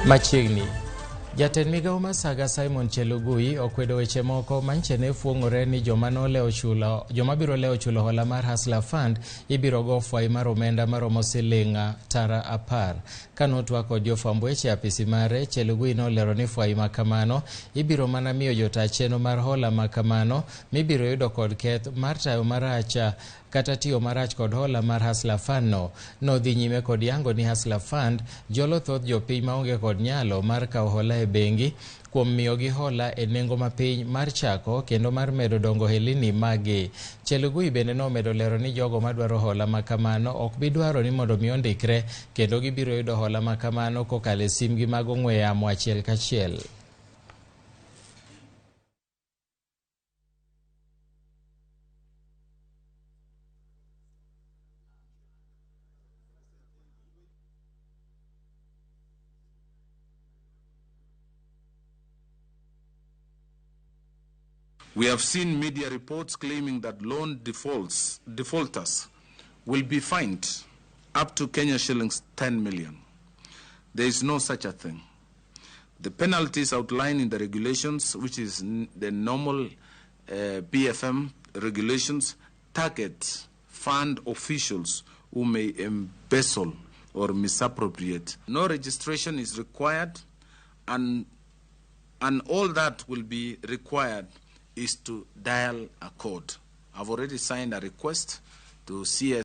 Machiegni Jatend migao masaga Simon Chelugui okwedo weche moko manche ne fuong'ore ni joma biro lewo chulo hola mar Hustler Fund ibiro go fwai mar omenda maromo siling tara 10. Kanotwa kod jofwamb weche apisi mare, Chelugui nolero ni fwai makamano ibiro mana miyo jotaa chenro mar hola makamano mibiro yudo kod keth mar tayo marach kata tiyo marach kod hola mar Hustler Fund no dhi nyime kod yango ni Hustler Fund jolo thoth jopiny maonge kod nyalo mar kawo hola e bengi kuom miyogi hola e nengo mapiny mar chako kendo mar medo dongo helini magi. Chelugui bende nomedo lero ni jogo madwaro hola makamano ok bi dwaro ni mondo mi ondikre kendo gibiro yudo hola makamano kokalo e simgi mag ong'we yamo achiel kachiel. We have seen media reports claiming that loan defaulters will be fined up to Kenya shillings 10 million. There is no such a thing. The penalties outlined in the regulations, which is the normal PFM regulations, target fund officials who may embezzle or misappropriate. No registration is required, and all that will be required is to dial a code. I've already signed a request to CS